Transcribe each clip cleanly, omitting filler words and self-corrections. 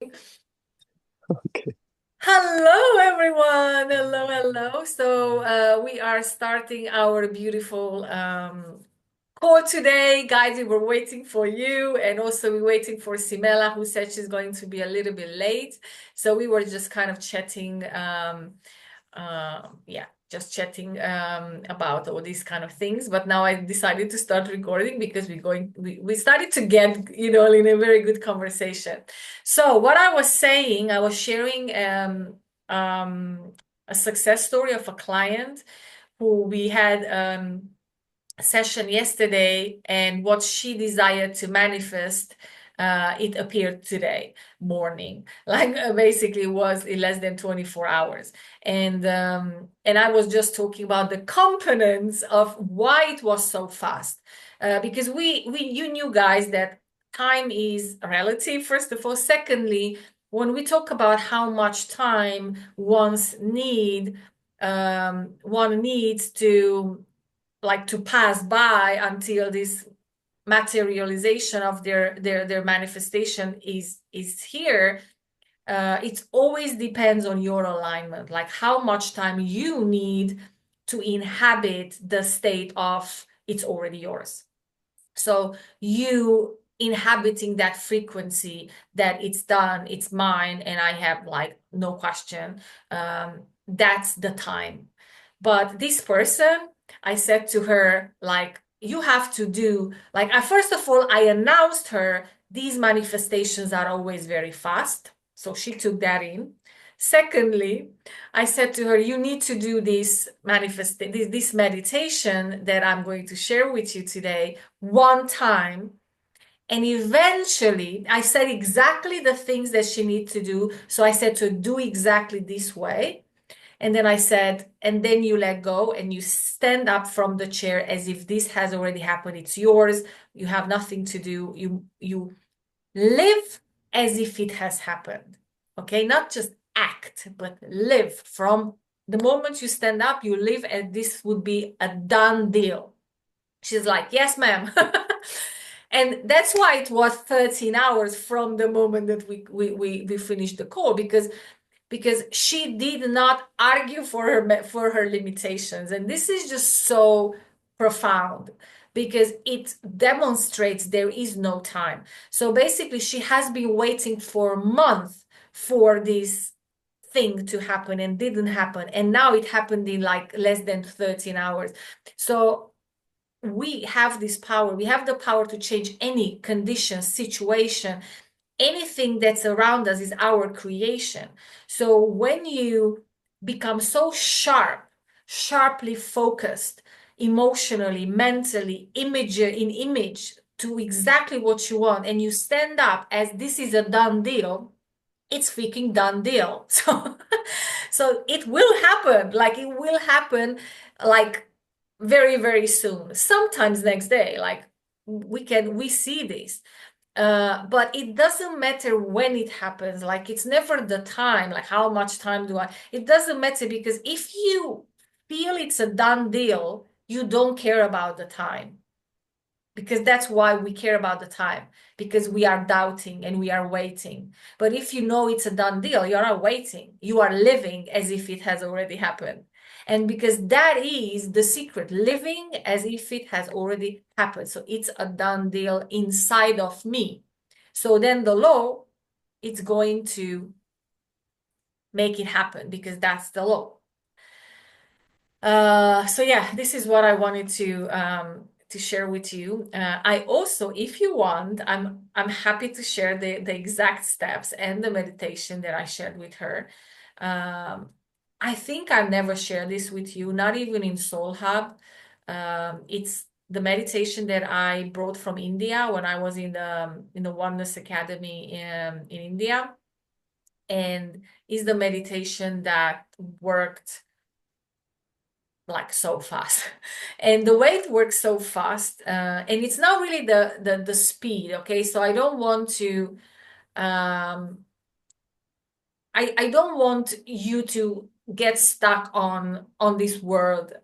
Recording. Okay. Hello, everyone. Hello, hello. So, we are starting our beautiful call today. Guys, we were waiting for you, and also we're waiting for Simela, who said she's going to be a little bit late. So, we were just kind of chatting. Yeah, just chatting about all these kind of things. But now I decided to start recording because we started to get, in a very good conversation. So what I was saying, I was sharing a success story of a client who we had session yesterday, and what she desired to manifest, it appeared today morning. Like basically was in less than 24 hours. And I was just talking about the components of why it was so fast. Because you knew, guys, that time is relative, first of all. Secondly, when we talk about how much time one needs to, like, to pass by until this materialization of their manifestation is here. It always depends on your alignment, like how much time you need to inhabit the state of it's already yours. So you inhabiting that frequency, that it's done, it's mine, and I have, like, no question. That's the time. But this person, I said to her, like, you have to do, like, I first of all, I announced her these manifestations are always very fast. So she took that in. Secondly, I said to her, you need to do this meditation that I'm going to share with you today one time. And eventually, I said exactly the things that she needs to do. So I said to do exactly this way. And then I said, and then you let go and you stand up from the chair as if this has already happened. It's yours. You have nothing to do. You live as if it has happened. Okay, not just act, but live. From the moment you stand up, you live as this would be a done deal. She's like, yes, ma'am. And that's why it was 13 hours from the moment that we finished the call, because she did not argue for her limitations. And this is just so profound, because it demonstrates there is no time. So basically, she has been waiting for months for this thing to happen, and didn't happen, and now it happened in like less than 13 hours. So we have this power. We have the power to change any condition, situation. Anything that's around us is our creation. So when you become so sharply focused, emotionally, mentally, image to exactly what you want, and you stand up as this is a done deal, it's freaking done deal. So it will happen. Like, it will happen, like, very, very soon. Sometimes next day, like, we see this. But it doesn't matter when it happens. Like, it's never the time, like how much time do I, it doesn't matter, because if you feel it's a done deal, you don't care about the time, because that's why we care about the time, because we are doubting and we are waiting. But if you know it's a done deal, you're not waiting, you are living as if it has already happened. And because that is the secret, living as if it has already happened. So it's a done deal inside of me. So then the law, it's going to make it happen, because that's the law. So yeah, this is what I wanted to share with you. I also, if you want, I'm happy to share the exact steps and the meditation that I shared with her. Um, I think I've never shared this with you, not even in Soul Hub. It's the meditation that I brought from India when I was in the Oneness Academy in India, and is the meditation that worked like so fast. And the way it works so fast, and it's not really the speed. Okay, so I don't want to, I don't want you to get stuck on this word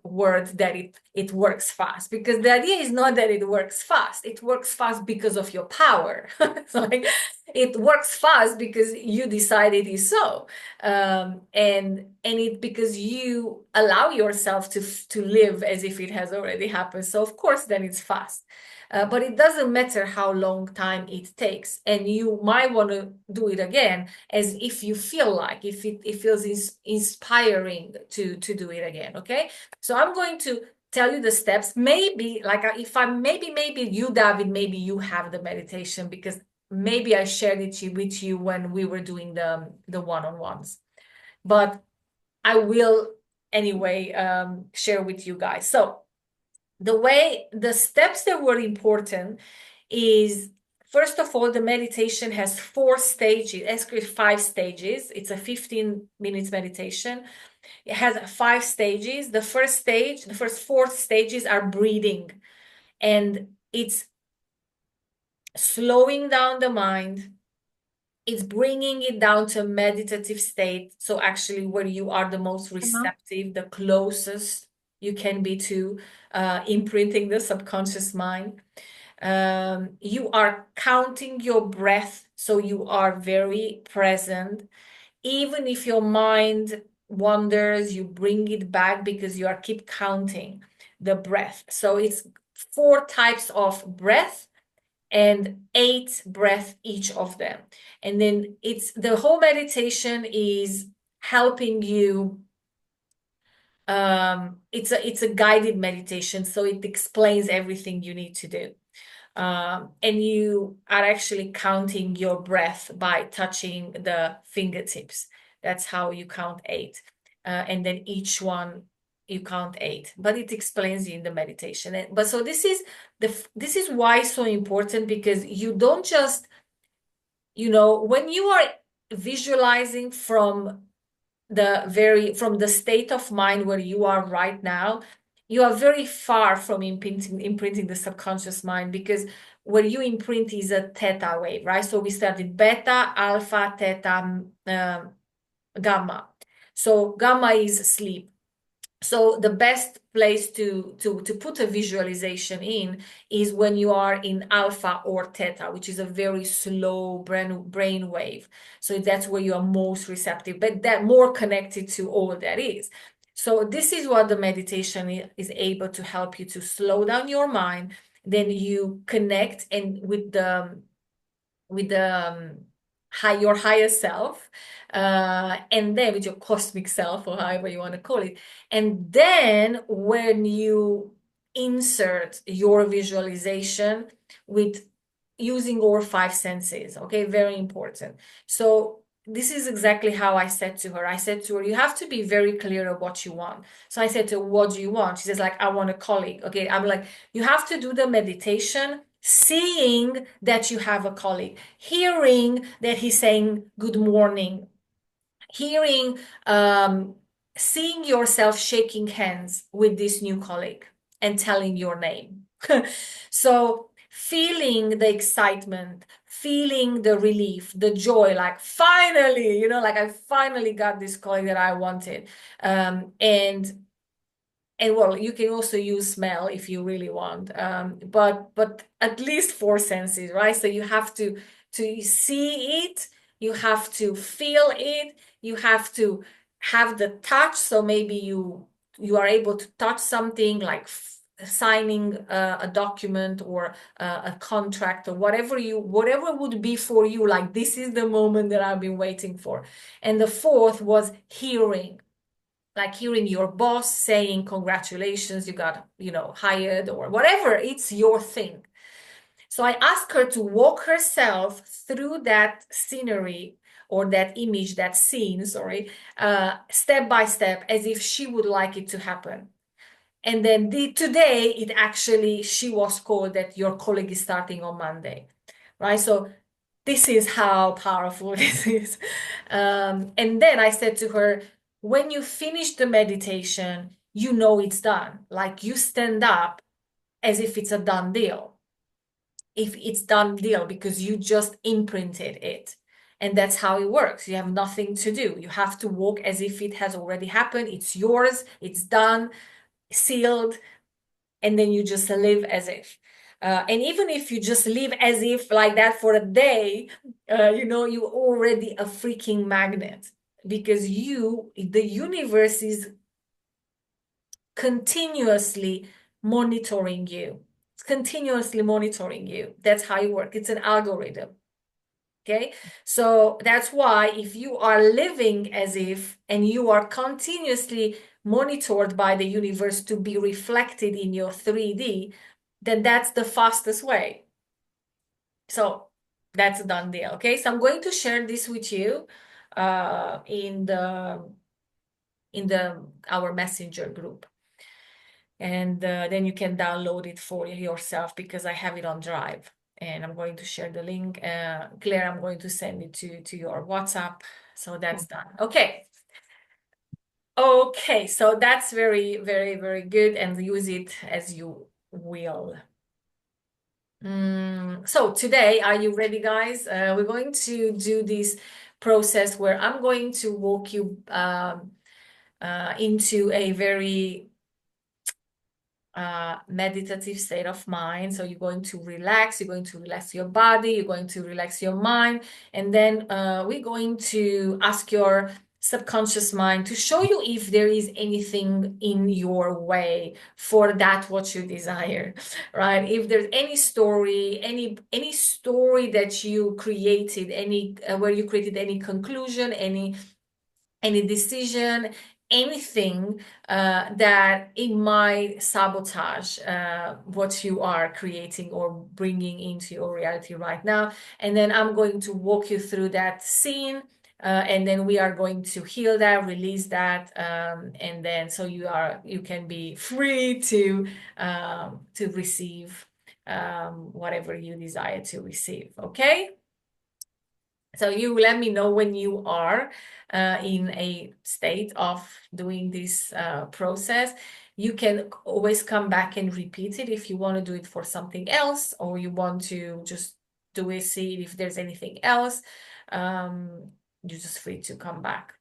that it works fast, because the idea is not that it works fast. It works fast because of your power. So like, it works fast because you decide it is so, and it because you allow yourself to live as if it has already happened. So of course then it's fast. But it doesn't matter how long time it takes, and you might want to do it again as if you feel like, if it feels inspiring to do it again. Okay, so I'm going to tell you the steps. Maybe like if I'm maybe you, David, maybe you have the meditation, because maybe I shared it with you when we were doing the one-on-ones, but I will anyway share with you guys. So the steps that were important is, first of all, the meditation has 4 stages, actually 5 stages. It's a 15 minutes meditation. It has 5 stages. The first stage, the first 4 stages are breathing, and it's slowing down the mind. It's bringing it down to a meditative state. So actually where you are the most receptive, the closest you can be to imprinting the subconscious mind. You are counting your breath, so you are very present. Even if your mind wanders, you bring it back because you are keep counting the breath. So it's 4 types of breath and 8 breath each of them. And then it's the whole meditation is helping you. It's a guided meditation, so it explains everything you need to do. And you are actually counting your breath by touching the fingertips. That's how you count 8. And then each one you count 8, but it explains you in the meditation. But so this is why it's so important, because you don't just, when you are visualizing from the state of mind where you are right now, you are very far from imprinting the subconscious mind, because where you imprint is a theta wave, right? So we started beta, alpha, theta, gamma. So gamma is sleep. So the best place to put a visualization in is when you are in alpha or theta, which is a very slow brain wave. So that's where you are most receptive, but that more connected to all that is. So this is what the meditation is able to help you to slow down your mind. Then you connect and with the your higher self, and then with your cosmic self, or however you want to call it. And then when you insert your visualization with using all 5 senses, okay, very important. So this is exactly how I said to her. I said to her, you have to be very clear of what you want. So I said to her, what do you want? She says, like, I want a colleague. Okay, I'm like, you have to do the meditation seeing that you have a colleague, hearing that he's saying good morning, hearing, seeing yourself shaking hands with this new colleague and telling your name. So feeling the excitement, feeling the relief, the joy, like finally, like I finally got this colleague that I wanted. And well, you can also use smell if you really want, but at least 4 senses, right? So you have to see it, you have to feel it, you have to have the touch. So maybe you are able to touch something like signing a document or a contract, or whatever would be for you, like this is the moment that I've been waiting for. And the 4th was hearing, like hearing your boss saying congratulations, you got hired, or whatever, it's your thing. So I asked her to walk herself through that scenery, or that image, that scene, sorry, step by step, as if she would like it to happen. And then today it actually, she was called that your colleague is starting on Monday, right? So this is how powerful this is. And then I said to her, when you finish the meditation, you know it's done. Like you stand up as if it's a done deal. If it's done deal, because you just imprinted it. And that's how it works. You have nothing to do. You have to walk as if it has already happened. It's yours, it's done, sealed, and then you just live as if. And even if you just live as if like that for a day, you're already a freaking magnet, because the universe is continuously monitoring you. It's continuously monitoring you. That's how it works. It's an algorithm. Okay, so that's why if you are living as if, and you are continuously monitored by the universe to be reflected in your 3D, then that's the fastest way. So that's a done deal. Okay, so I'm going to share this with you in the our messenger group, and then you can download it for yourself, because I have it on Drive, and I'm going to share the link. Claire, I'm going to send it to your WhatsApp. So that's done. Okay. Okay, so that's very, very, very good, and use it as you will. So today, are you ready, guys? We're going to do this process where I'm going to walk you into a very meditative state of mind. So you're going to relax, your body, you're going to relax your mind, and then we're going to ask your subconscious mind to show you if there is anything in your way for that what you desire, right? If there's any story, any story that you created, any where you created any conclusion, any decision, anything that it might sabotage what you are creating or bringing into your reality right now. And then I'm going to walk you through that scene, and then we are going to heal that, release that, and then so you can be free to receive whatever you desire to receive. Okay? So you let me know when you are in a state of doing this process. You can always come back and repeat it if you want to do it for something else, or you want to just do it, see if there's anything else. You're just free to come back.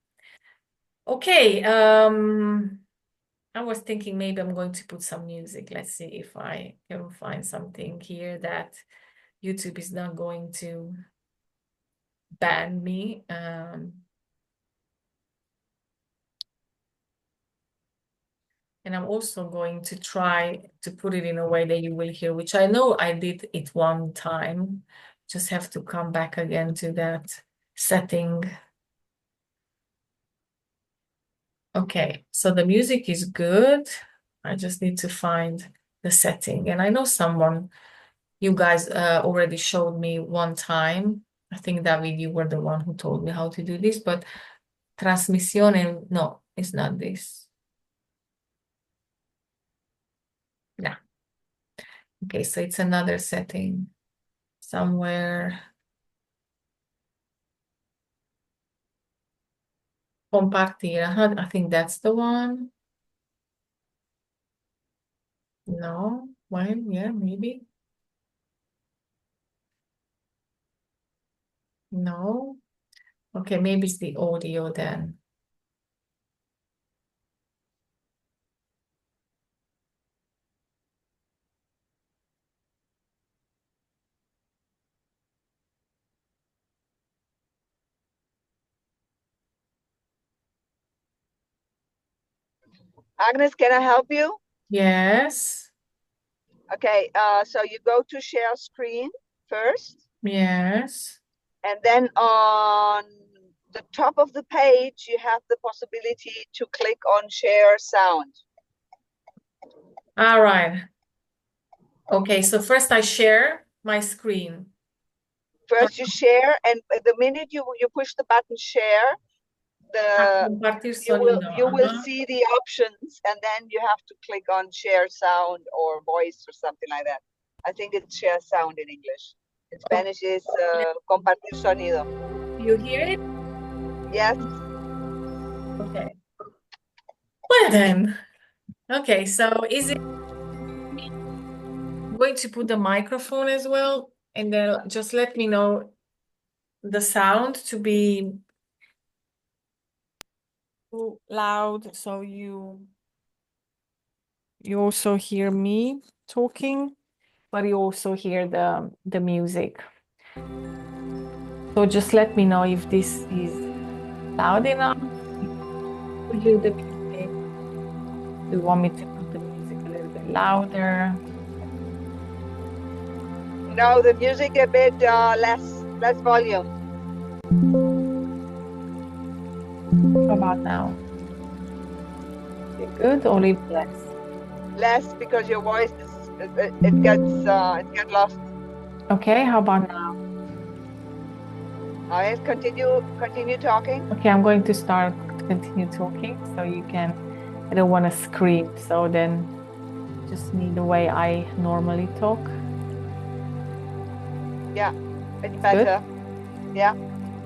Okay. I was thinking maybe I'm going to put some music. Let's see if I can find something here that YouTube is not going to ban me. And I'm also going to try to put it in a way that you will hear, which I know I did it one time. Just have to come back again to that setting. Okay, so the music is good. I just need to find the setting. And I know you guys already showed me one time. I think, David, you were the one who told me how to do this, but transmisione, no, it's not this. Yeah. Okay, so it's another setting somewhere. Compartir. I think that's the one. No, well, yeah, maybe. No. Okay, maybe it's the audio then. Agnes, can I help you? Yes. Okay, so you go to share screen first, Yes. and then on the top of the page, you have the possibility to click on share sound. All right. Okay, so first I share my screen. First you share, and the minute you push the button share, Compartir you sonido. will see the options, and then you have to click on share sound or voice or something like that. I think it's share sound in English. In Spanish is compartir sonido. You hear it? Yes. Okay. Well then. Okay, so is it I'm going to put the microphone as well, and then just let me know the sound to be too loud, so you also hear me talking, but you also hear the music. So just let me know if this is loud enough. To hear the music. Do you want me to put the music a little bit louder? No, the music a bit less volume. How about now? Is it good or leave less? Less because your voice is it gets lost. Okay, how about now? All right, continue talking. Okay, I'm going to continue talking so you can, I don't want to scream, so then just need the way I normally talk. Yeah, it's Good? better. Yeah.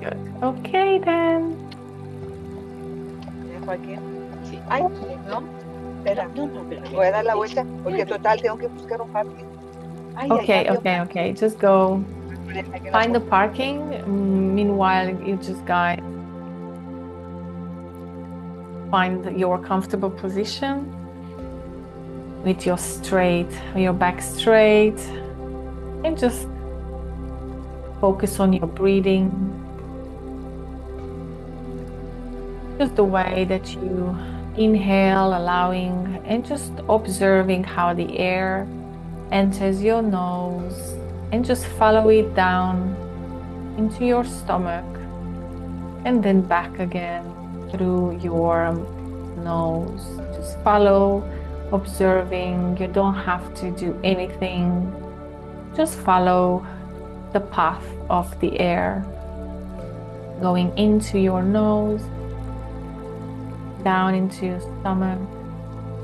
Good. Okay then. Ya, Joaquín. Sí. Ay, no. Espera. Voy a dar la vuelta porque total tengo que buscar un parking. Ay, Okay, había un okay, parking. okay. Just go Aquí en la find the foto. parking. Meanwhile, you just guys find your comfortable position with your back straight, and just focus on your breathing. Just the way that you inhale, allowing and just observing how the air enters your nose, and just follow it down into your stomach and then back again through your nose. Just follow, observing. You don't have to do anything. Just follow the path of the air going into your nose, down into your stomach,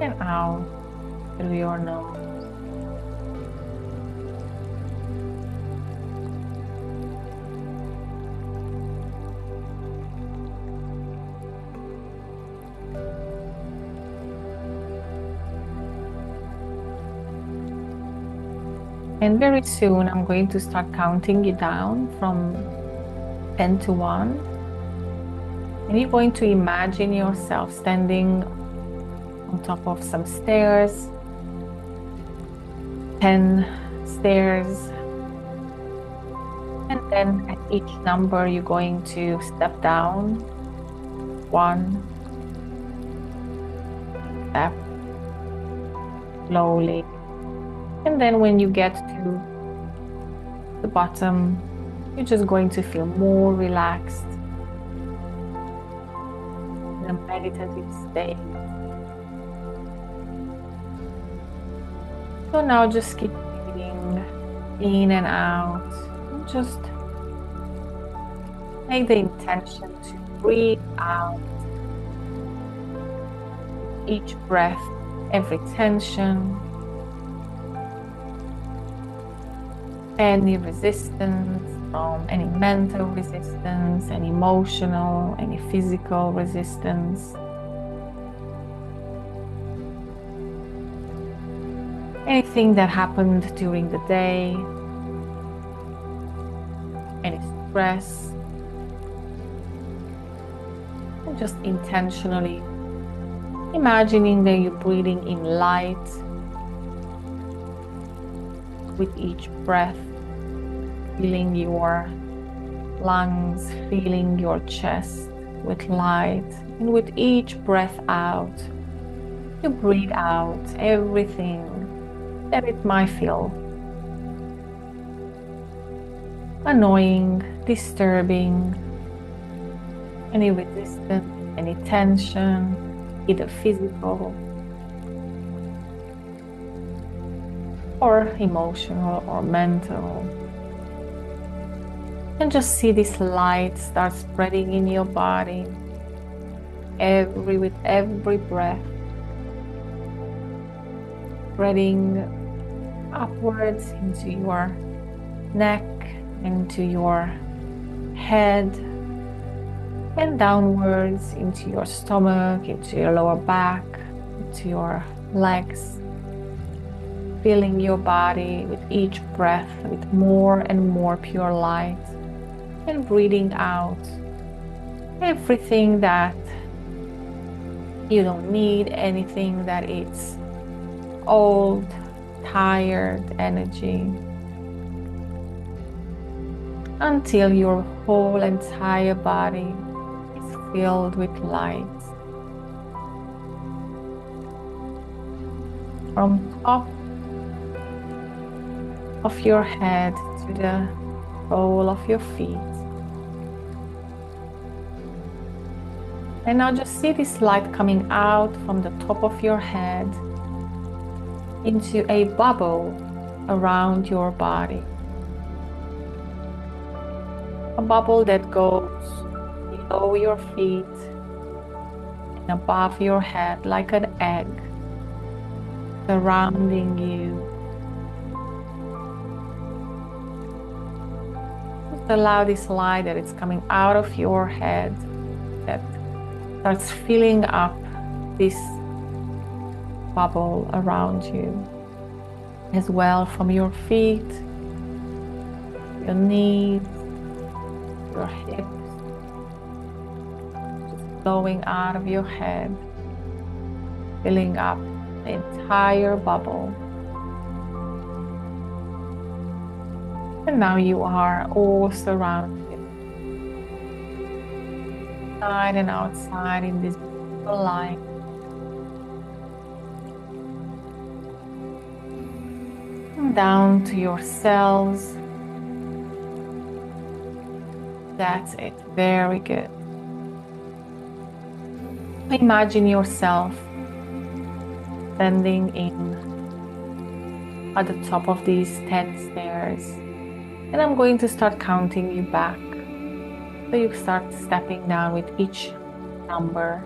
and out through your nose. And very soon I'm going to start counting you down from 10 to 1. And you're going to imagine yourself standing on top of some stairs, 10 stairs. And then at each number, you're going to step down 1 step slowly. And then when you get to the bottom, you're just going to feel more relaxed in a meditative state. So now just keep breathing in and out. And just make the intention to breathe out each breath, every tension, any resistance from any mental resistance, any emotional, any physical resistance. Anything that happened during the day, any stress, and just intentionally imagining that you're breathing in light with each breath, feeling your lungs, feeling your chest with light, and with each breath out, you breathe out everything that it might feel annoying, disturbing, any resistance, any tension, either physical or emotional or mental. And just see this light start spreading in your body with every breath, spreading upwards into your neck, into your head, and downwards into your stomach, into your lower back, into your legs, filling your body with each breath with more and more pure light. and breathing out everything that you don't need, anything that is old, tired energy, until your whole entire body is filled with light. From top of your head to the sole of your feet. And now just see this light coming out from the top of your head into a bubble around your body. A bubble that goes below your feet and above your head like an egg, surrounding you. Just allow this light that is coming out of your head, that starts filling up this bubble around you, as well from your feet, your knees, your hips, just flowing out of your head, filling up the entire bubble. And now you are all surrounded, inside and outside, in this beautiful light. And down to your cells. That's it. Very good. Imagine yourself standing at the top of these 10 stairs. And I'm going to start counting you back. So you start stepping down with each number,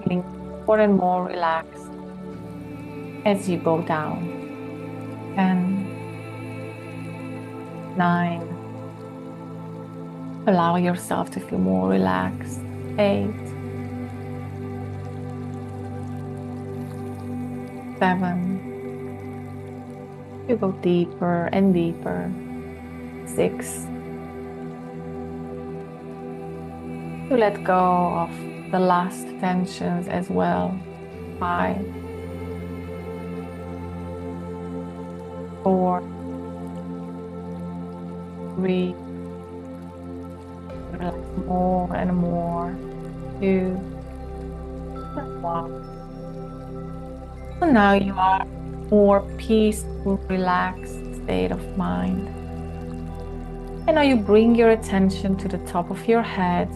feeling more and more relaxed as you go down. 10, 9. Allow yourself to feel more relaxed. 8, 7. You go deeper and deeper. 6. You let go of the last tensions as well. 5, 4, 3. Relax more and more. 2, 1. So now you are more peaceful, relaxed state of mind. And now you bring your attention to the top of your head.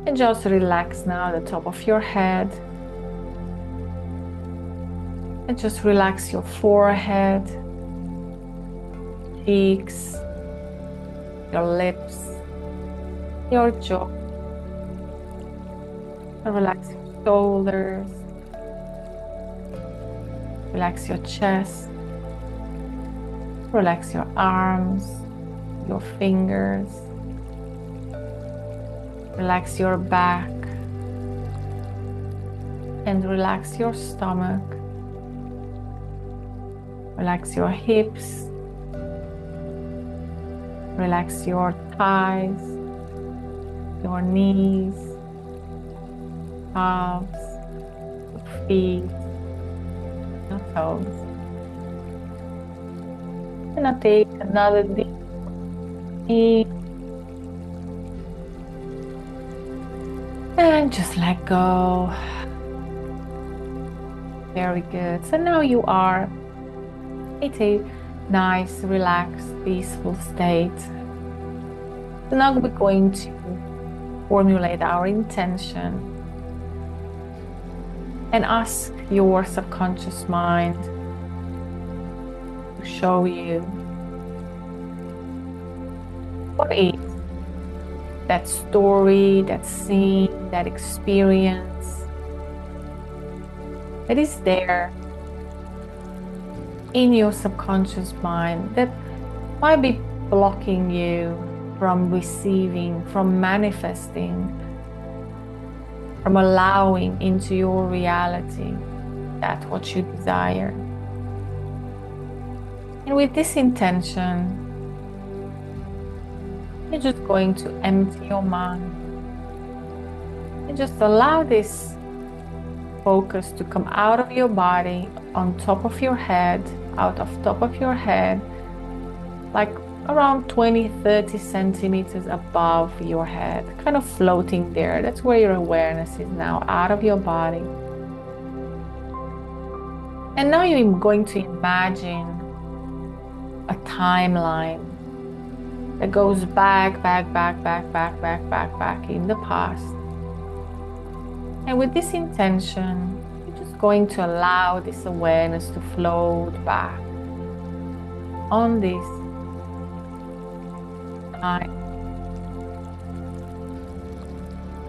And just relax now the top of your head. And just relax your forehead, cheeks, your lips, your jaw. And relax your shoulders. Relax your chest. Relax your arms, your fingers. Relax your back. And relax your stomach. Relax your hips. Relax your thighs, your knees, calves, your feet, your toes. And now take another deep breath. And just let go. Very good. So now you are in a nice, relaxed, peaceful state. So now we're going to formulate our intention and ask your subconscious mind to show you what is that story, that scene, that experience that is there in your subconscious mind that might be blocking you from receiving, from manifesting, from allowing into your reality what you desire. And with this intention, You're just going to empty your mind and just allow this focus to come out of your body, on top of your head, out of top of your head, like around 20-30 centimeters above your head, kind of floating there. That's where your awareness is now, out of your body. And now you're going to imagine a timeline that goes back in the past. And with this intention, you're just going to allow this awareness to float back on this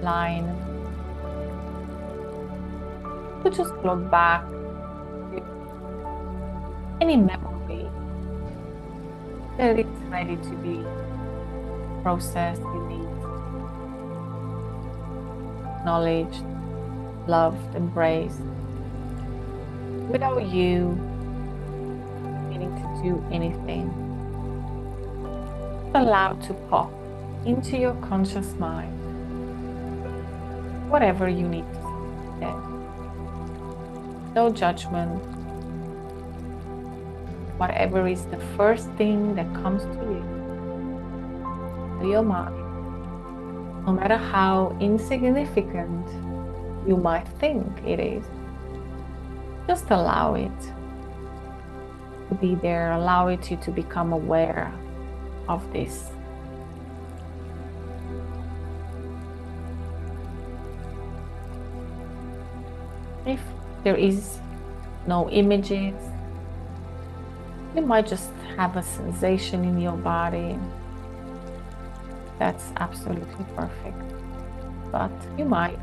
line. To just float back any memory that is ready to be processed, released, acknowledged, loved, embraced, without you needing to do anything. Allow to pop into your conscious mind whatever you need to say. No judgment. Whatever is the first thing that comes to you, to your mind, no matter how insignificant you might think it is, just allow it to be there. Allow it to become aware of this. If there is no images, you might just have a sensation in your body. That's absolutely perfect. But you might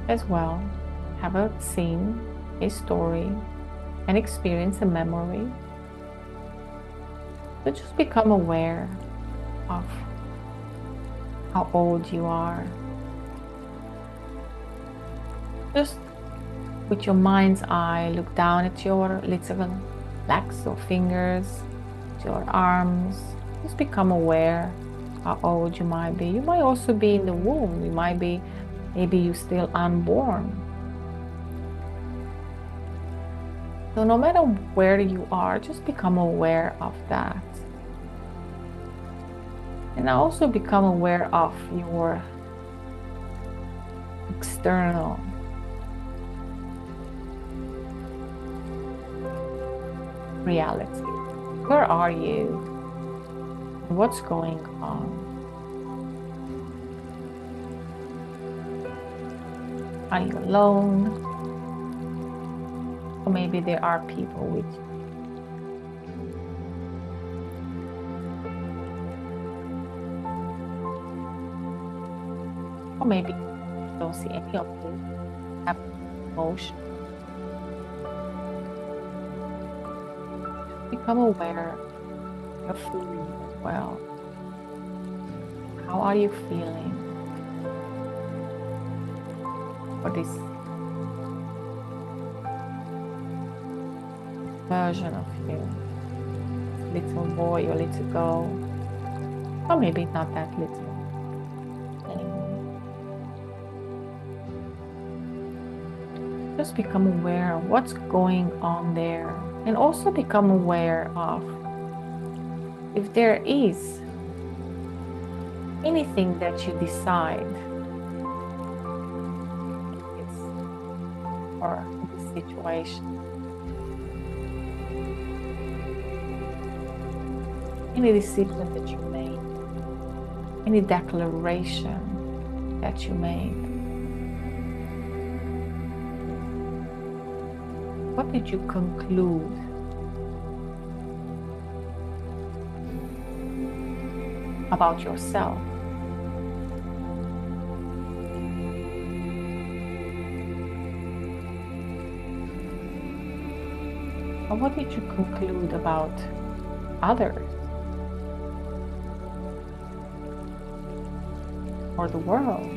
as well have a scene, a story, an experience, a memory. But just become aware of how old you are. Just with your mind's eye, look down at your little legs or fingers, your arms. Just become aware how old you might be. You might also be in the womb. You might be, maybe you're still unborn. So no matter where you are, just become aware of that. And also become aware of your external reality. Where are you? What's going on? Are you alone? Or maybe there are people with you. Or maybe you don't see any of them have emotion. Become aware of your feelings as well. How are you feeling for this version of you? Little boy or little girl, or maybe not that little anymore. Just become aware of what's going on there, and also become aware of if there is anything that you decide or this situation, any decision that you made, any declaration that you made. What did you conclude about yourself? Or what did you conclude about others? Or the world?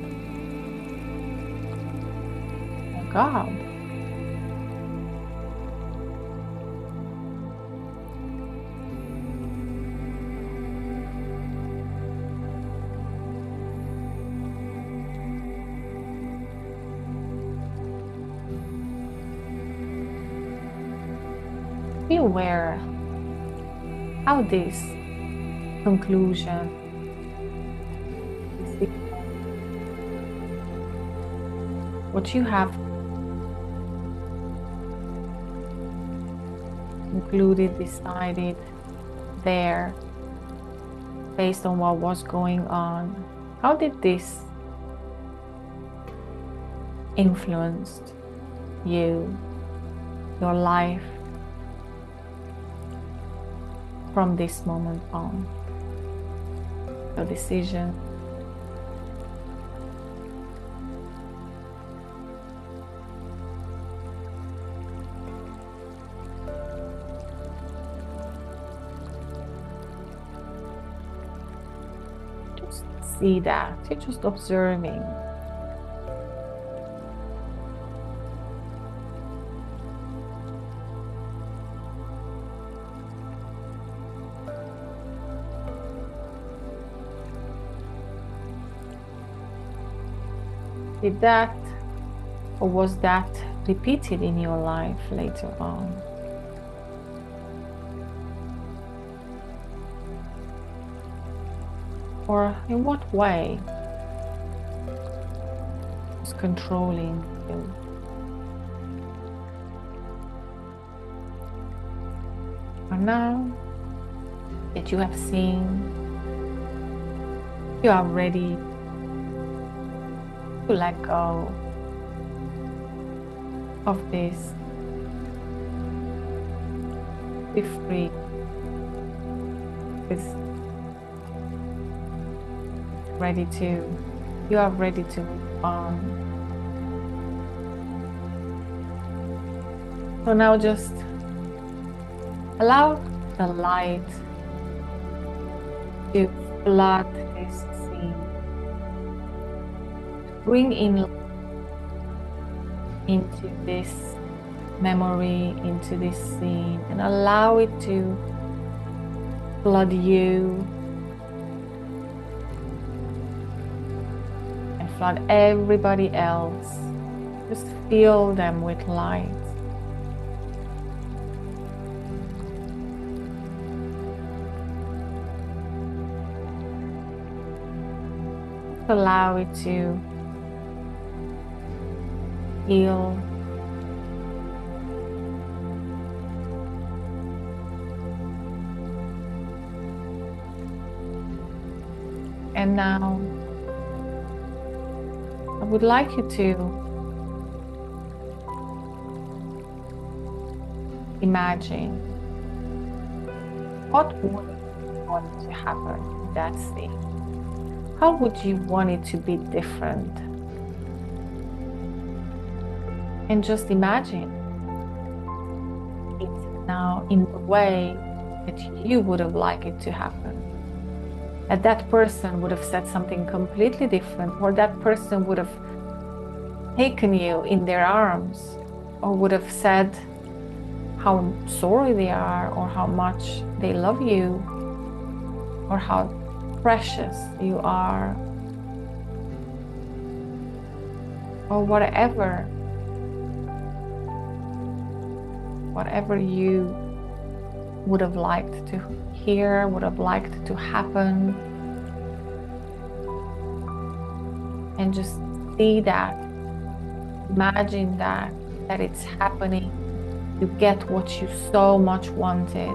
Or God? be aware how this conclusion, what you have concluded, decided there, based on what was going on, how did this influence you, your life, from this moment on? Your decision. Just see that. You're just observing. Did that, or was that repeated in your life later on? Or in what way was controlling you? And now that you have seen, you are ready to let go of this, be free, you are ready to move on. So now just allow the light to flood this scene. Bring into this memory, into this scene, and allow it to flood you and flood everybody else. Just fill them with light. Allow it to heal. And now I would like you to imagine what would you want to happen in that scene. How would you want it to be different? And just imagine it now in the way that you would have liked it to happen. That person would have said something completely different, or that person would have taken you in their arms, or would have said how sorry they are, or how much they love you, or how precious you are, or whatever you would have liked to hear, would have liked to happen. And just see that, imagine that it's happening. You get what you so much wanted.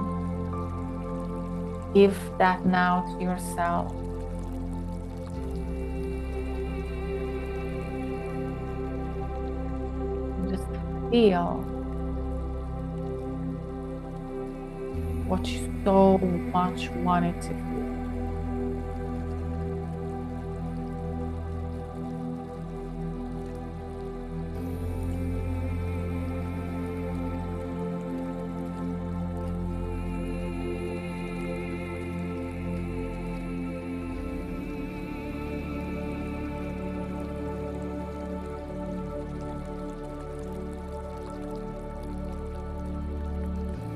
Give that now to yourself. Just feel what you so much wanted to feel.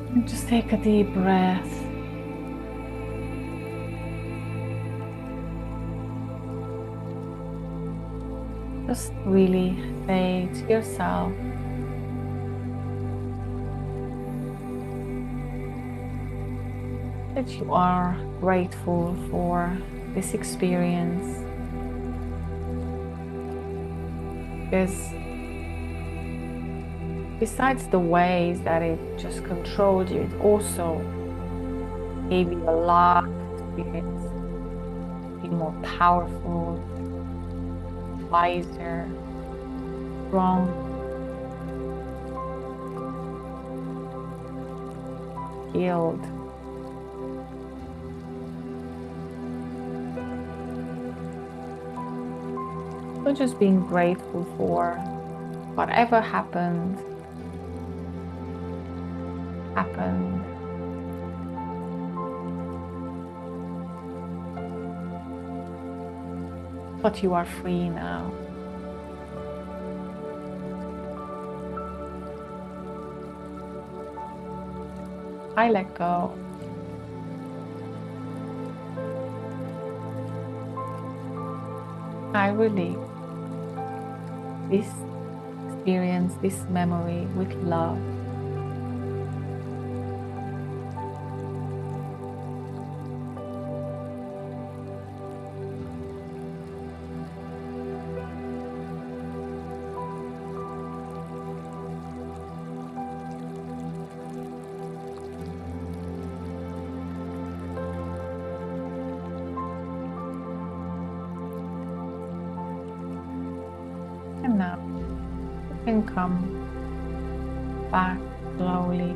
And just take a deep breath. Just really say to yourself, that you are grateful for this experience, because besides the ways that it just controlled you, it also gave you a lot of experience to be more powerful, wiser, strong, healed. So just being grateful for whatever happened. But you are free now. I let go. I release this experience, this memory with love. And now you can come back slowly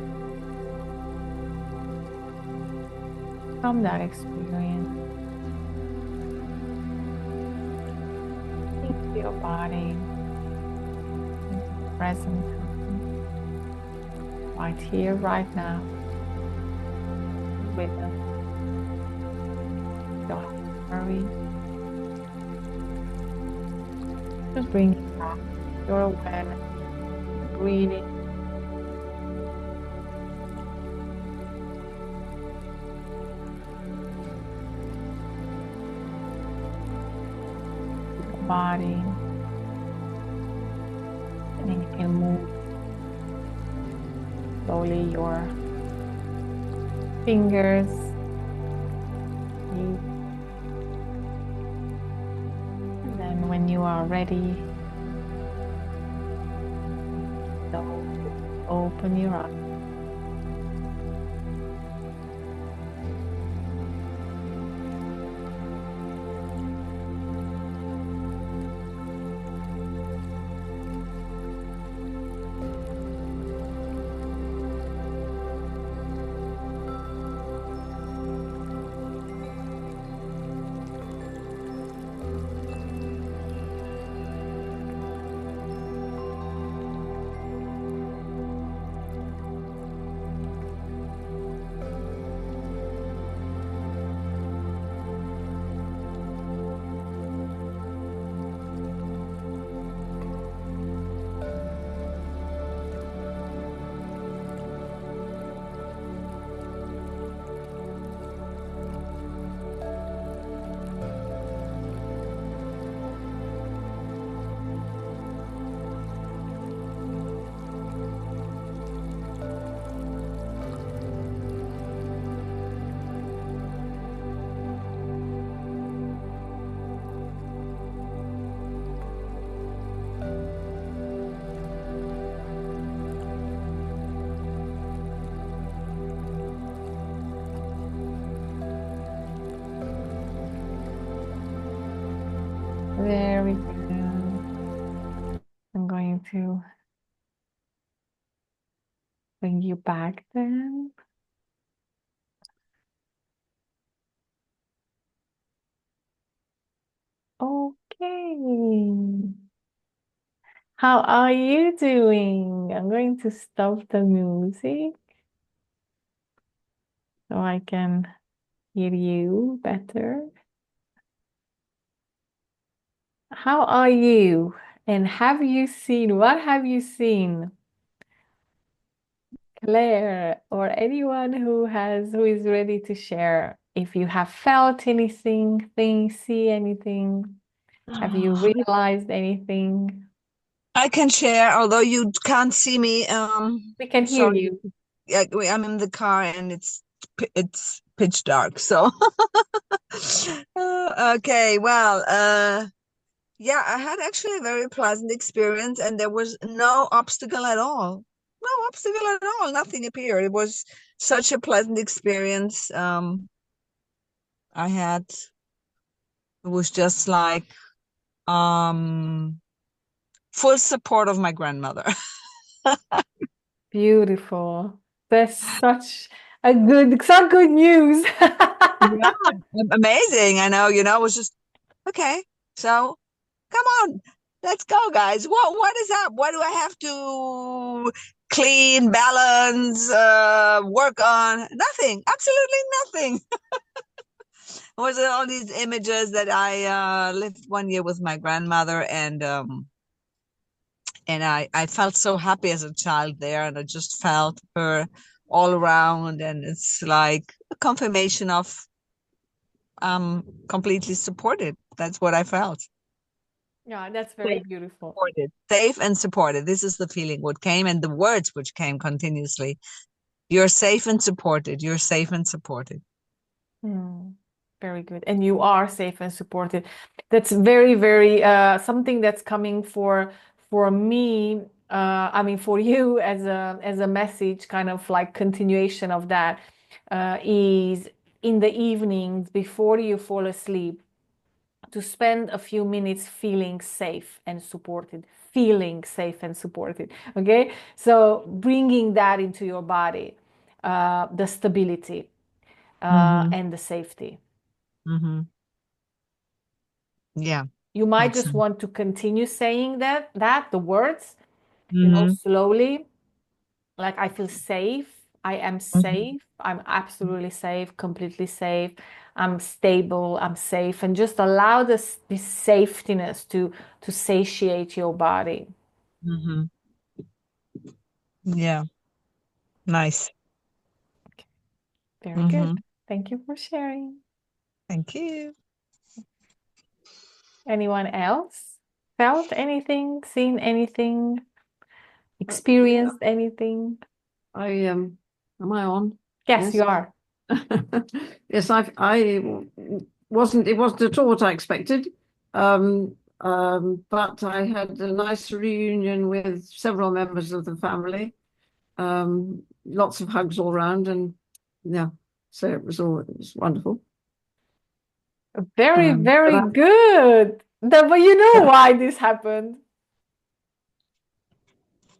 from that experience into your body, into the present time, right here, right now, with them. Don't hurry. Just bring back your awareness, breathing. Body, and then you can move slowly your fingers, feet, and then when you are ready, so open your eyes. Very good. I'm going to bring you back then. Okay. How are you doing? I'm going to stop the music so I can hear you better. How are you? And what have you seen? Claire or anyone who is ready to share. If you have felt anything, see anything, have you realized anything? I can share, although you can't see me. We can hear Sorry. you. Yeah, I'm in the car and it's it's pitch dark. So okay, well, yeah, I had actually a very pleasant experience, and there was no obstacle at all. No obstacle at all. Nothing appeared. It was such a pleasant experience. I had, it was just like full support of my grandmother. Beautiful. That's such good news. Yeah, amazing. I know, it was just okay. So come on, let's go, guys. What is up? What do I have to clean, balance, work on? Nothing. Absolutely nothing. It was all these images that I lived 1 year with my grandmother, and I felt so happy as a child there, and I just felt her all around, and it's like a confirmation of completely supported. That's what I felt. Yeah, that's very beautiful. Supported, safe and supported. This is the feeling what came, and the words which came continuously. You're safe and supported. You're safe and supported. Very good. And you are safe and supported. That's very, very something that's coming for me. I mean, for you as a message, kind of like continuation of that, is in the evenings before you fall asleep, to spend a few minutes feeling safe and supported, feeling safe and supported. Okay, so bringing that into your body, the stability and the safety. Yeah. You might Makes just sense. want to continue saying that the words, slowly, like I feel safe, I am safe, I'm absolutely safe, completely safe, I'm stable, I'm safe, and just allow this safetiness to satiate your body. Yeah. Nice. Very good. Thank you for sharing. Thank you. Anyone else felt anything, seen anything, experienced anything? Am I on? Yes, you are. Yes, I wasn't, it wasn't at all what I expected. But I had a nice reunion with several members of the family. Lots of hugs all around, and yeah, so it was wonderful. Very, But very good. But you know why this happened?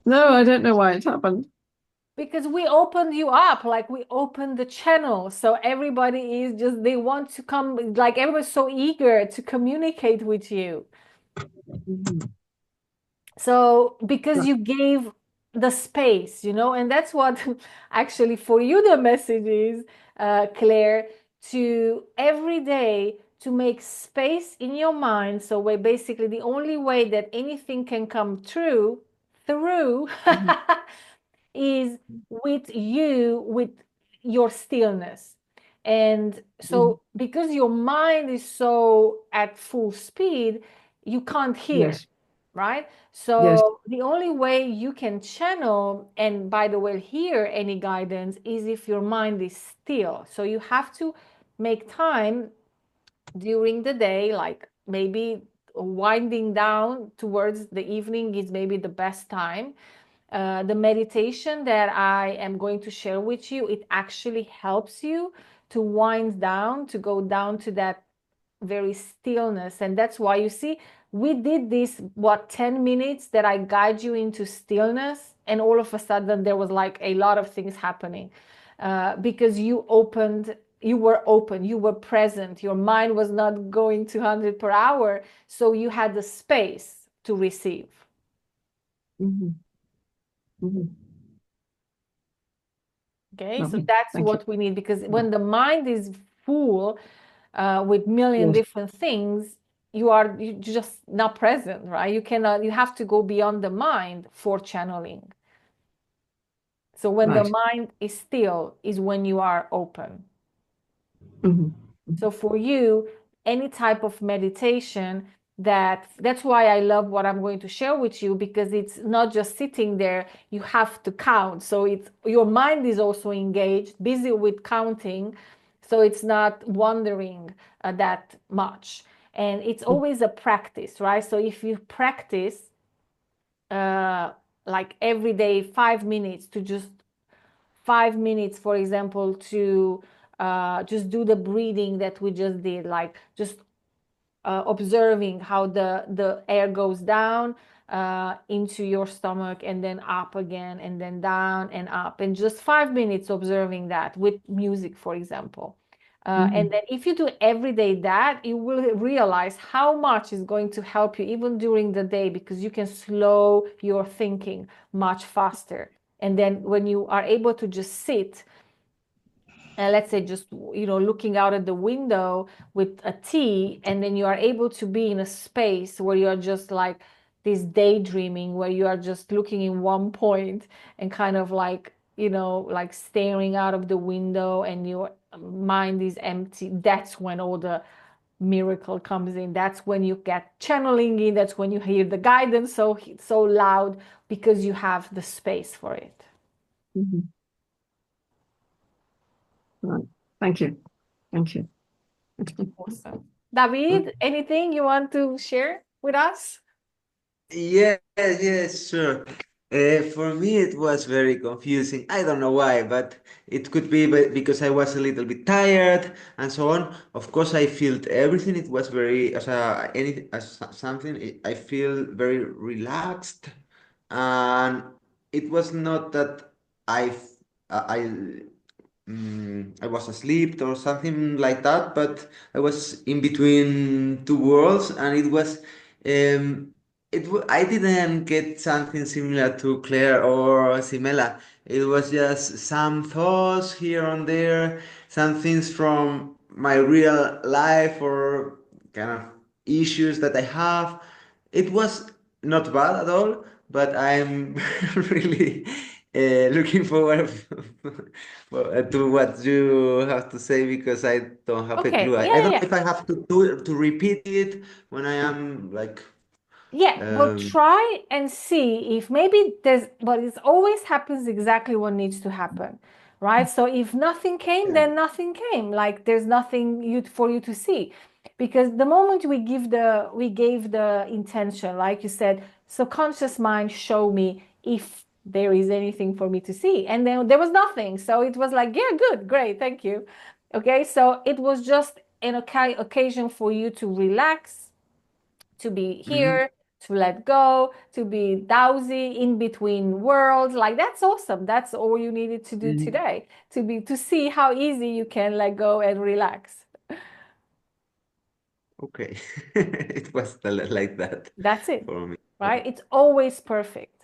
no, I don't know why it happened. Because we opened you up, like we opened the channel. So everybody is just, they want to come, like everybody's so eager to communicate with you. So because you gave the space, and that's what actually for you the message is, Claire, to every day to make space in your mind. So where basically the only way that anything can come through is with your stillness. And so because your mind is so at full speed, you can't hear. Yes. Right? So the only way you can channel, and by the way, hear any guidance, is if your mind is still. So you have to make time during the day, like maybe winding down towards the evening is maybe the best time. The meditation that I am going to share with you, it actually helps you to wind down, to go down to that very stillness. And that's why you see, we did this, 10 minutes that I guide you into stillness, and all of a sudden there was like a lot of things happening, because you were open, you were present, your mind was not going 200 per hour, so you had the space to receive. Okay, so that's what we need, because when the mind is full with million different things, you're just not present, right? You have to go beyond the mind for channeling. So when the mind is still is when you are open. So for you, any type of meditation that's why I love what I'm going to share with you, because it's not just sitting there, you have to count. So it's your mind is also engaged, busy with counting, so it's not wandering that much. And it's always a practice, right? So if you practice like every day 5 minutes, to just 5 minutes, for example, to just do the breathing that we just did, like just observing how the air goes down into your stomach and then up again and then down and up, and just 5 minutes observing that with music, for example. And then if you do every day that, you will realize how much is going to help you even during the day, because you can slow your thinking much faster. And then when you are able to just sit, and let's say just looking out at the window with a tea, and then you are able to be in a space where you are just like this daydreaming, where you are just looking in one point and kind of like like staring out of the window, and your mind is empty. That's when all the miracle comes in. That's when you get channeling in. That's when you hear the guidance so loud, because you have the space for it. Right. Thank you. Thank you. Awesome. David, anything you want to share with us? Yes, sure. For me, it was very confusing. I don't know why, but it could be because I was a little bit tired and so on. Of course, I felt everything. It was very, as something, I feel very relaxed, and it was not that I I was asleep or something like that, but I was in between two worlds, and it was I didn't get something similar to Claire or Simela. It was just some thoughts here and there, some things from my real life or kind of issues that I have. It was not bad at all, but I'm really looking forward to what you have to say, because I don't have a Okay. clue. I Yeah, don't yeah. know if I have to repeat it when I am like Yeah, well, um try and see if maybe but it always happens exactly what needs to happen, right? So if nothing came, yeah. then nothing came. Like there's nothing for you to see, because the moment we gave the intention, like you said, subconscious mind, show me if there is anything for me to see, and then there was nothing. So it was like, yeah, good, great, thank you. Okay, so it was just an occasion for you to relax, to be Mhm. here, to let go, to be dousy in between worlds. Like that's awesome. That's all you needed to do Mhm. today, to see how easy you can let go and relax. Okay. It was like that That's it, for me. right? It's always perfect.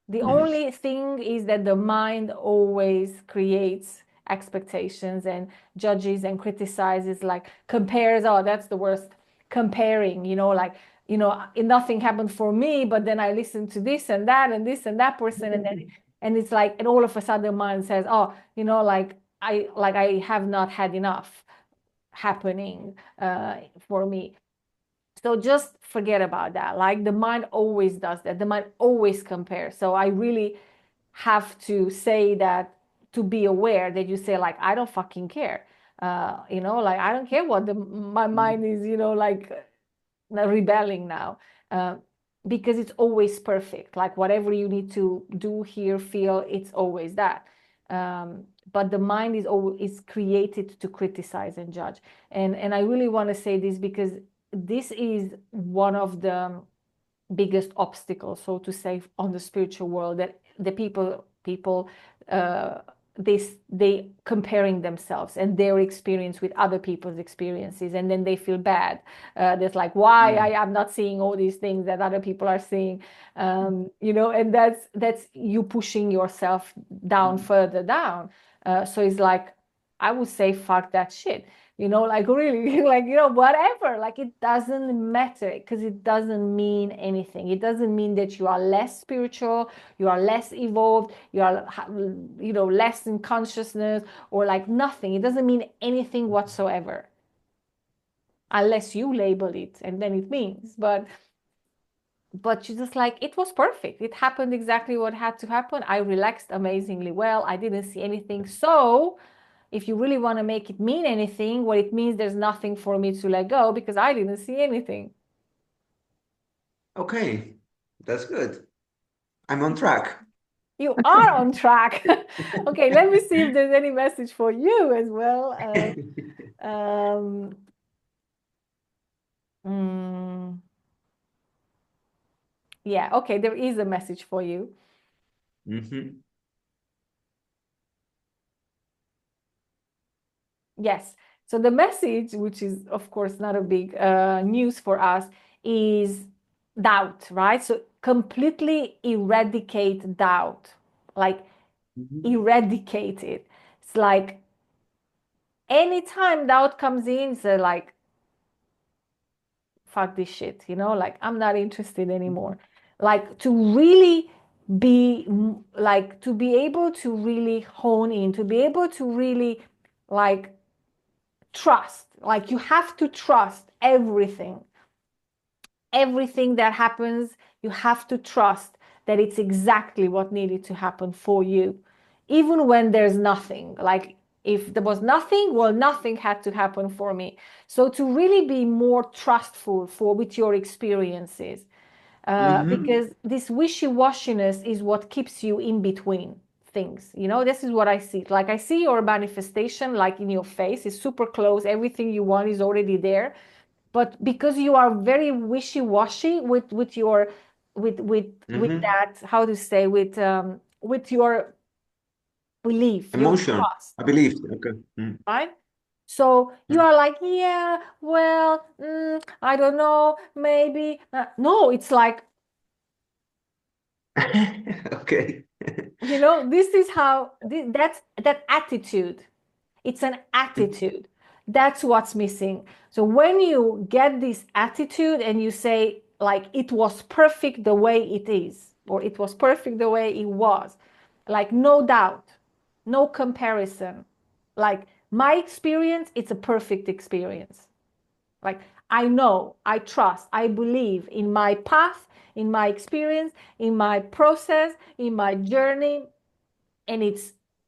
The only thing is that the mind always creates expectations and judges and criticizes, like compares. Oh, that's the worst. Comparing, like, nothing happened for me, but then I listened to this and that and this and that person, and it's like, and all of a sudden the mind says, oh, like I have not had enough happening for me. So just forget about that. Like the mind always does that. The mind always compares. So I really have to say that, to be aware that you say like, I don't fucking care. Like I don't care what my mind is, like rebelling now. Uh, because it's always perfect. Like whatever you need to do, hear, feel, it's always that. But the mind is created to criticize and judge. And I really want to say this, because this is one of the biggest obstacles, so to say, on the spiritual world, that the people uh, they comparing themselves and their experience with other people's experiences, and then they feel bad. That's like, why I am not seeing all these things that other people are seeing, and that's you pushing yourself down, further down. So it's like, I would say, fuck that shit. Like really, like, whatever, like it doesn't matter, because it doesn't mean anything. It doesn't mean that you are less spiritual, you are less evolved, you are, less in consciousness, or like nothing. It doesn't mean anything whatsoever. unless you label it, and then it means. But you just like, it was perfect. It happened exactly what had to happen. I relaxed amazingly well. I didn't see anything. So if you really want to make it mean anything, well, it means there's nothing for me to let go because I didn't see anything. Okay, that's good. I'm on track. You are on track. Okay, let me see if there's any message for you as well. Mm, yeah, okay, there is a message for you. Mm-hmm. Yes. So the message, which is of course not a big news for us, is doubt, right? So completely eradicate doubt, like Mm-hmm. eradicate it. It's like anytime doubt comes in, it's like, fuck this shit, like I'm not interested anymore. Like to really be like to be able to really hone in, to be able to really like trust, like you have to trust everything that happens. You have to trust that it's exactly what needed to happen for you, even when there's nothing. Like if there was nothing, well, nothing had to happen for me. So to really be more trustful with your experiences, Mm-hmm. because this wishy-washiness is what keeps you in between things. This is what I see. Like I see your manifestation like in your face. It's super close. Everything you want is already there. But because you are very wishy-washy with your with Mm-hmm. that, how to say, with your belief, your Emotion, trust, I believe. Okay. Mm. right? So you Mm. are like, yeah, well, I don't know, maybe. No, it's like, Okay. this is how that's that attitude. It's an attitude. That's what's missing. So when you get this attitude and you say, like, it was perfect the way it is, or it was perfect the way it was, like, no doubt, no comparison. Like, my experience, it's a perfect experience. Like, I know, I trust, I believe in my path, in my experience, in my process, in my journey, and it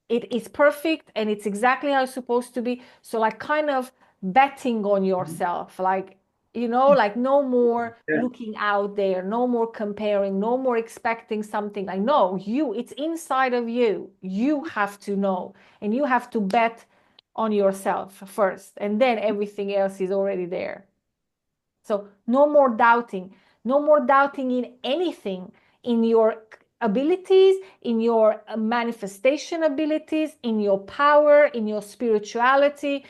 is perfect and it's exactly how it's supposed to be. So like kind of betting on yourself, like, like no more Yeah. looking out there, no more comparing, no more expecting something. Like, no, it's inside of you. You have to know, and you have to bet on yourself first, and then everything else is already there. So no more doubting, no more doubting in anything, in your abilities, in your manifestation abilities, in your power, in your spirituality,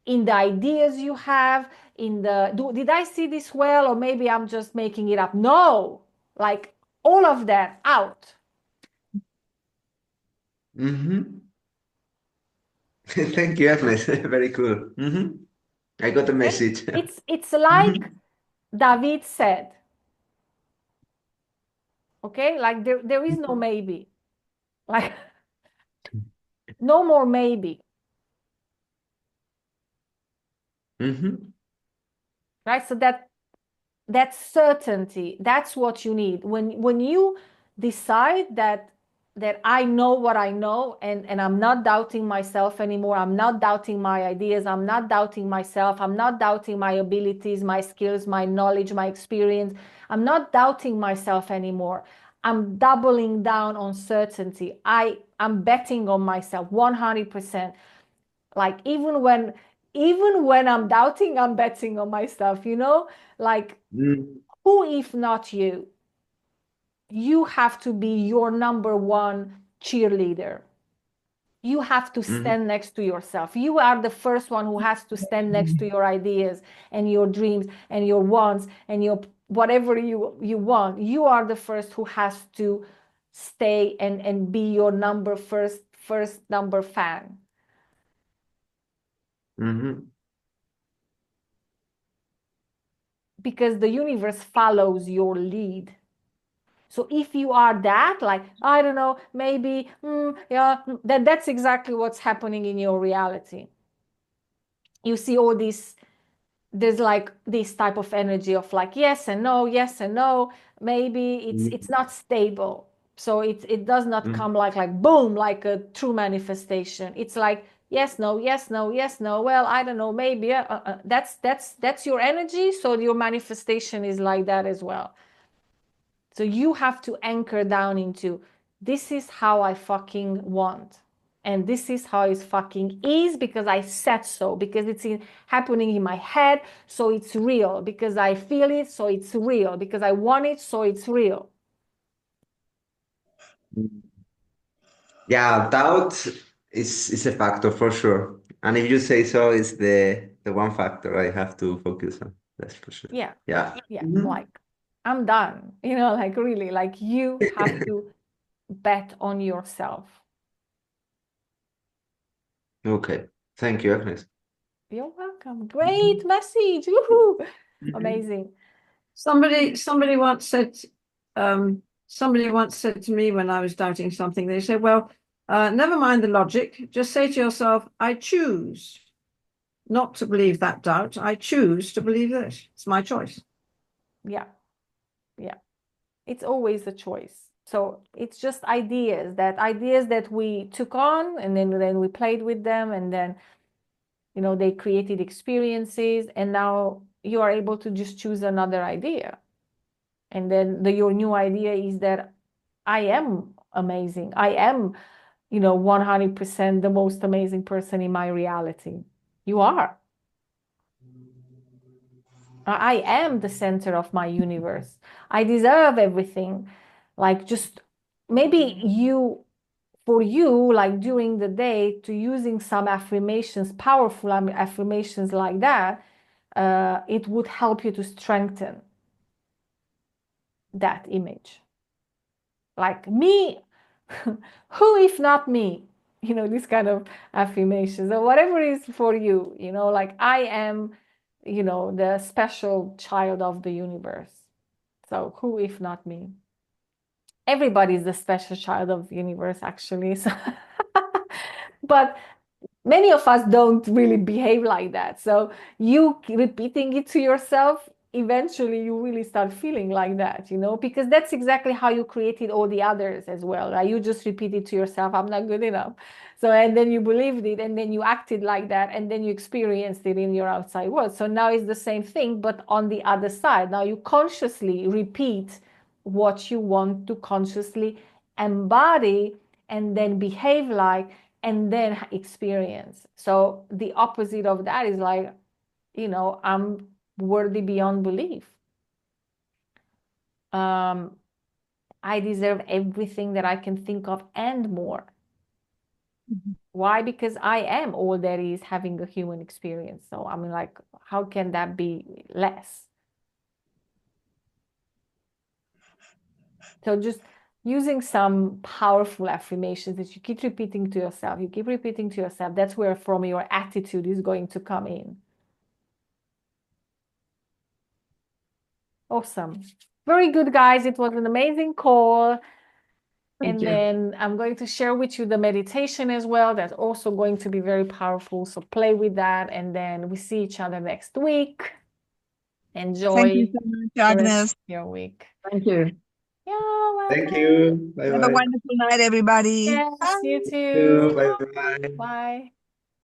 in the ideas you have, did I see this well, or maybe I'm just making it up? No, like all of that out. Mm-hmm. Thank you, Agnes. Very cool. Mm-hmm. I got the Okay? message. It's like Mm-hmm. David said, okay? Like there is no maybe. Like no more maybe, Mm-hmm. right? So that certainty, that's what you need when you decide that I know what I know, and I'm not doubting myself anymore. I'm not doubting my ideas. I'm not doubting myself. I'm not doubting my abilities, my skills, my knowledge, my experience. I'm not doubting myself anymore. I'm doubling down on certainty. I'm betting on myself 100%. Like even when I'm doubting, I'm betting on myself, like, Mm-hmm. who if not you? You have to be your number one cheerleader. You have to stand next to yourself. You are the first one who has to stand next to your ideas and your dreams and your wants and your whatever you want. You are the first who has to stay and be your first number fan. Mm-hmm. Because the universe follows your lead. So if you are that, like, I don't know, maybe, yeah, that's exactly what's happening in your reality. you see all these, there's like this type of energy of like yes and no, yes and no. Maybe it's not stable. So it does not come like boom, like a true manifestation. It's like yes, no, yes, no, yes, no. Well, I don't know, maybe that's your energy. So your manifestation is like that as well. So you have to anchor down into this is how I fucking want. And this is how it fucking is because I said so, because it's happening in my head, so it's real, because I feel it, so it's real, because I want it, so it's real. Yeah, doubt is a factor for sure. And if you say so, it's the one factor I have to focus on. That's for sure. Yeah. Yeah. Yeah. Like, I'm done. Like really, like you have to bet on yourself. Okay. Thank you, Agnes. You're welcome. Great message. Woohoo! Amazing. Somebody once said to me when I was doubting something, they said, well, never mind the logic, just say to yourself, I choose not to believe that doubt. I choose to believe this. It's my choice. Yeah. Yeah. It's always a choice. So it's just ideas that we took on, and then we played with them, and then they created experiences, and now you are able to just choose another idea. And then your new idea is that I am amazing. I am 100% the most amazing person in my reality. You are. I am the center of my universe. I deserve everything. Like, just maybe for you, like during the day, to using some affirmations, powerful affirmations like that, it would help you to strengthen that image. Like, me, who if not me? This kind of affirmations or whatever is for you, like I am, the special child of the universe. So who if not me? Everybody is the special child of the universe, actually. So but many of us don't really behave like that. So you repeating it to yourself, eventually you really start feeling like that, because that's exactly how you created all the others as well, right? You just repeated to yourself, I'm not good enough. So, and then you believed it, and then you acted like that, and then you experienced it in your outside world. So now it's the same thing, but on the other side. Now you consciously repeat what you want to consciously embody and then behave like, and then experience. So the opposite of that is like, I'm worthy beyond belief. I deserve everything that I can think of and more. Why? Because I am all there is having a human experience. So I mean, like, how can that be less? So just using some powerful affirmations that you keep repeating to yourself, that's where from your attitude is going to come in. Awesome. Very good, guys. It was an amazing call. Thank you. Then I'm going to share with you the meditation as well. That's also going to be very powerful. So play with that. And then we see each other next week. Enjoy Thank you so much, the rest Agnes. of your week. Thank you. Yeah, welcome. Thank you. Bye Have a bye. wonderful night, everybody. Yes, you You too. too. Bye bye. Bye.